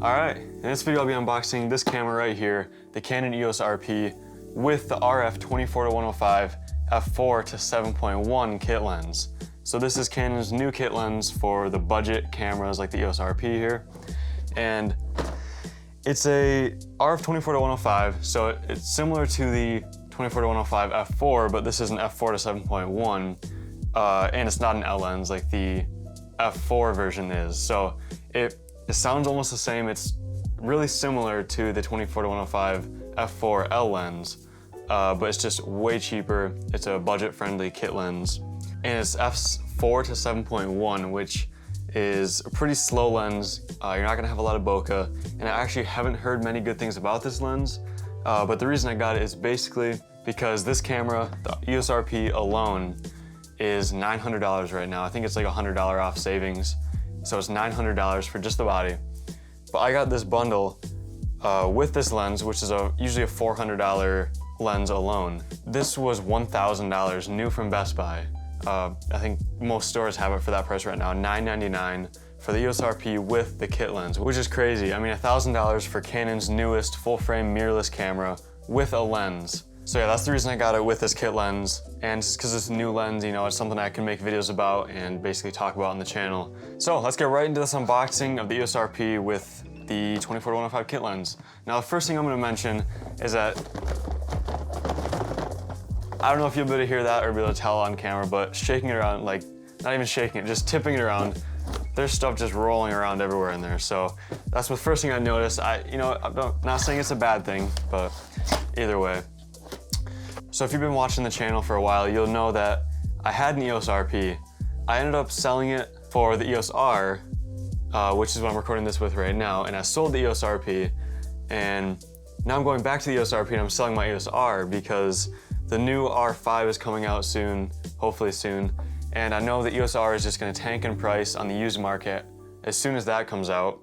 Alright, in this video I'll be unboxing this camera right here, the Canon EOS RP with the RF 24-105 f4 to 7.1 kit lens. So this is Canon's new kit lens for the budget cameras like the EOS RP here. And it's a RF 24-105, so it's similar to the 24-105 f4, but this is an f4 to 7.1, and it's not an L lens like the f4 version is. So it sounds almost the same. It's really similar to the 24-105 f4 L lens, but it's just way cheaper. It's a budget-friendly kit lens, and it's f4 to 7.1, which is a pretty slow lens. You're not gonna have a lot of bokeh, and I actually haven't heard many good things about this lens, but the reason I got it is basically because this camera, the EOS RP alone, is $900 right now. I think it's like $100 off savings, so it's $900 for just the body. But I got this bundle with this lens, which is usually a $400 lens alone. This was $1,000 new from Best Buy. I think most stores have it for that price right now, $999 for the EOS RP with the kit lens, which is crazy. I mean, $1,000 for Canon's newest full-frame mirrorless camera with a lens. So yeah, that's the reason I got it with this kit lens, and just because it's a new lens, you know, it's something I can make videos about and basically talk about on the channel. So let's get right into this unboxing of the EOS RP with the 24-105 kit lens. Now, the first thing I'm gonna mention is that I don't know if you'll be able to hear that or be able to tell on camera, but shaking it around, like, not even shaking it, just tipping it around, there's stuff just rolling around everywhere in there. So that's the first thing I noticed. I'm not saying it's a bad thing, but either way. So if you've been watching the channel for a while, you'll know that I had an EOS RP. I ended up selling it for the EOS R, which is what I'm recording this with right now, and I sold the EOS RP, and now I'm going back to the EOS RP and I'm selling my EOS R because the new R5 is coming out soon, hopefully soon, and I know the EOS R is just gonna tank in price on the used market as soon as that comes out,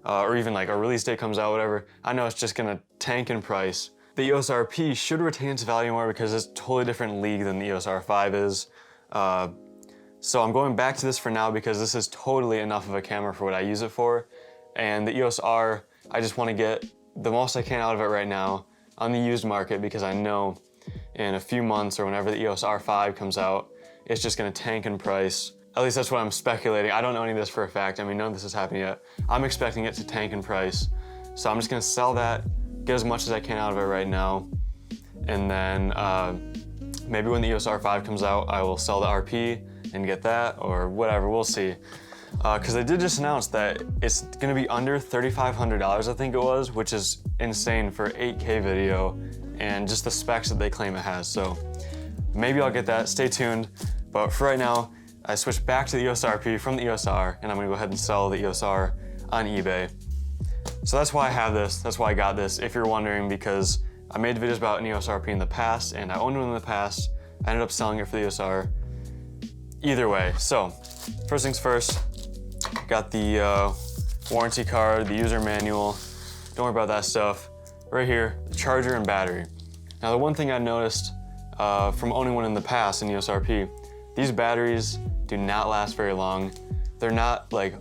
or even like a release date comes out, whatever. I know it's just gonna tank in price. The EOS RP should retain its value more because it's a totally different league than the EOS R5 is. So I'm going back to this for now because this is totally enough of a camera for what I use it for. And the EOS R, I just want to get the most I can out of it right now on the used market because I know in a few months or whenever the EOS R5 comes out, it's just going to tank in price. At least that's what I'm speculating. I don't know any of this for a fact. I mean, none of this has happened yet. I'm expecting it to tank in price. So I'm just going to sell that, get as much as I can out of it right now, and then maybe when the EOS R5 comes out, I will sell the RP and get that, or whatever, we'll see. Because they did just announce that it's gonna be under $3,500, I think it was, which is insane for 8K video, and just the specs that they claim it has. So maybe I'll get that, stay tuned. But for right now, I switched back to the EOS RP from the EOS R, and I'm gonna go ahead and sell the EOS R on eBay. So that's why I have this, that's why I got this, if you're wondering, because I made videos about an EOS RP in the past, and I owned one in the past. I ended up selling it for the EOS R. Either way, so first things first, got the warranty card, the user manual, don't worry about that stuff. Right here, the charger and battery. Now the one thing I noticed from owning one in the past in EOS RP, these batteries do not last very long. They're not like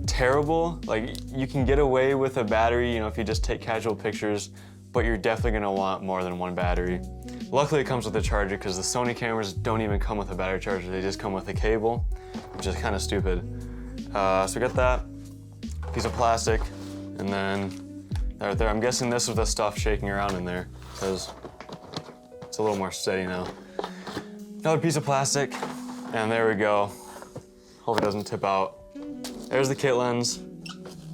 terrible, like you can get away with a battery, you know, if you just take casual pictures, but you're definitely gonna want more than one battery. Luckily it comes with a charger because the Sony cameras don't even come with a battery charger, they just come with a cable, which is kind of stupid. So we got that piece of plastic, and then right there, I'm guessing this was the stuff shaking around in there because it's a little more steady now. Another piece of plastic, and there we go. Hope it doesn't tip out. There's the kit lens,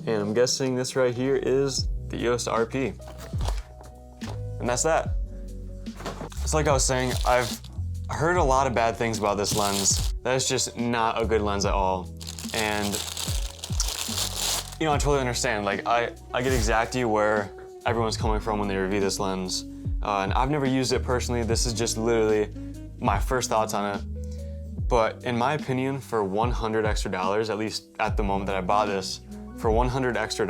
and I'm guessing this right here is the EOS RP. And that's that. It's like I was saying, I've heard a lot of bad things about this lens. That is just not a good lens at all. And, you know, I totally understand. Like, I get exactly where everyone's coming from when they review this lens. And I've never used it personally. This is just literally my first thoughts on it. But in my opinion, for $100 extra, at least at the moment that I bought this, for $100 extra,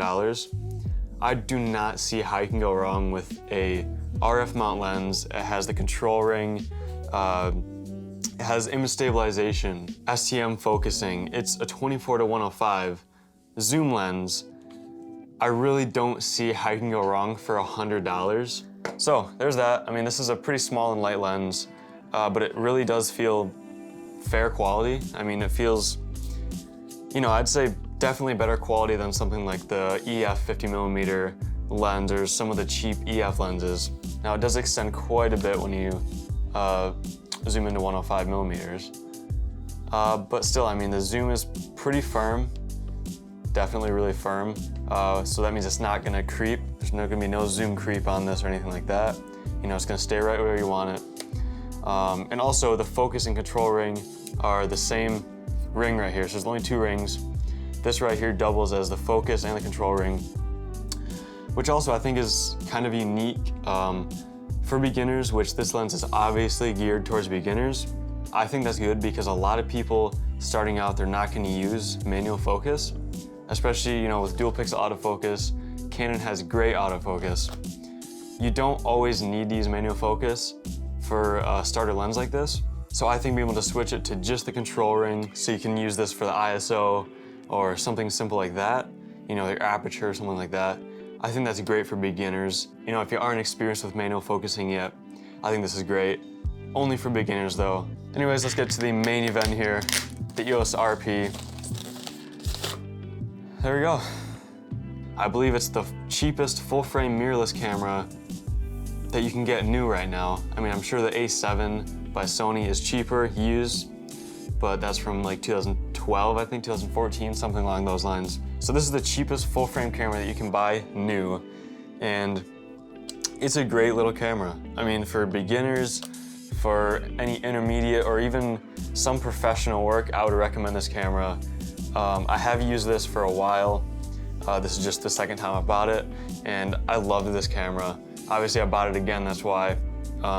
I do not see how you can go wrong with a RF mount lens. It has the control ring, it has image stabilization, STM focusing. It's a 24-105 zoom lens, I really don't see how you can go wrong for $100. So there's that. I mean, this is a pretty small and light lens, but it really does feel fair quality. I mean, it feels, you know, I'd say definitely better quality than something like the EF 50mm lens or some of the cheap EF lenses. Now it does extend quite a bit when you zoom into 105mm. But still, I mean, the zoom is pretty firm, definitely really firm. So that means it's not gonna creep. There's not gonna be no zoom creep on this or anything like that. You know, it's gonna stay right where you want it. And also the focus and control ring are the same ring right here. So there's only 2 rings. This right here doubles as the focus and the control ring, which also I think is kind of unique for beginners, which this lens is obviously geared towards beginners. I think that's good because a lot of people starting out, they're not gonna use manual focus, especially, you know, with dual pixel autofocus. Canon has great autofocus. You don't always need to use manual focus for a starter lens like this. So I think being able to switch it to just the control ring, so you can use this for the ISO or something simple like that, you know, your aperture or something like that. I think that's great for beginners. You know, if you aren't experienced with manual focusing yet, I think this is great. Only for beginners though. Anyways, let's get to the main event here, the EOS RP. There we go. I believe it's the cheapest full-frame mirrorless camera that you can get new right now. I mean, I'm sure the A7 by Sony is cheaper used, but that's from like 2012, I think, 2014, something along those lines. So this is the cheapest full-frame camera that you can buy new, and it's a great little camera. I mean, for beginners, for any intermediate or even some professional work, I would recommend this camera. I have used this for a while. This is just the second time I bought it, and I loved this camera. Obviously, I bought it again, that's why.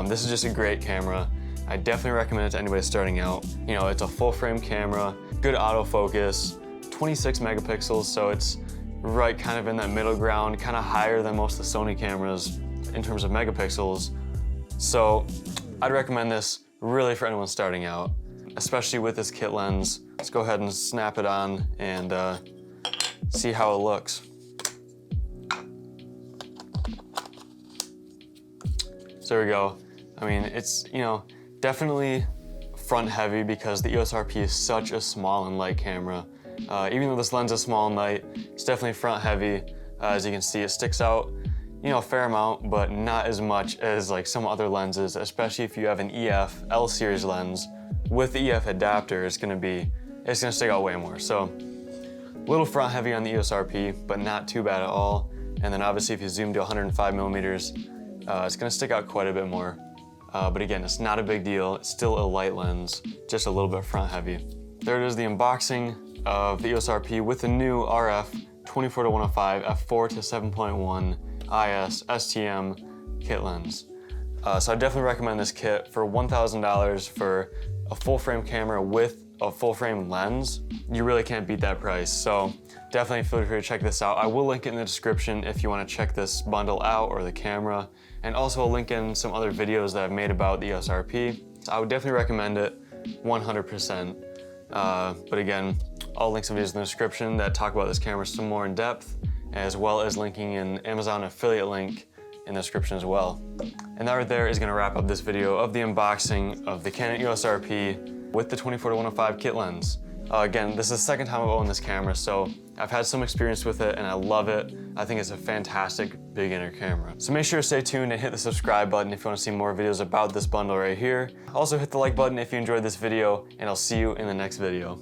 This is just a great camera. I definitely recommend it to anybody starting out. You know, it's a full-frame camera, good autofocus, 26 megapixels, so it's right kind of in that middle ground, kind of higher than most of the Sony cameras in terms of megapixels. So I'd recommend this really for anyone starting out, especially with this kit lens. Let's go ahead and snap it on and see how it looks. So there we go. I mean, it's, you know, definitely front heavy because the EOS RP is such a small and light camera. Even though this lens is small and light, it's definitely front heavy. As you can see, it sticks out, you know, a fair amount, but not as much as like some other lenses, especially if you have an EF L series lens. With the EF adapter, it's gonna stick out way more. So a little front heavy on the EOS RP, but not too bad at all. And then obviously if you zoom to 105mm, it's gonna stick out quite a bit more. But again, it's not a big deal. It's still a light lens, just a little bit front heavy. There it is, the unboxing of the EOS RP with the new RF 24-105 f4 to 7.1 IS STM kit lens. So I definitely recommend this kit for $1,000 for a full frame camera with a full frame lens. You really can't beat that price. So definitely feel free to check this out. I will link it in the description if you want to check this bundle out or the camera. And also I'll link in some other videos that I've made about the EOS RP. So I would definitely recommend it 100%. But again, I'll link some videos in the description that talk about this camera some more in depth, as well as linking an Amazon affiliate link in the description as well. And that right there is gonna wrap up this video of the unboxing of the Canon EOS RP with the 24-105 kit lens. Again, this is the second time I've owned this camera, so I've had some experience with it and I love it. I think it's a fantastic beginner camera. So make sure to stay tuned and hit the subscribe button if you want to see more videos about this bundle right here. Also hit the like button if you enjoyed this video, and I'll see you in the next video.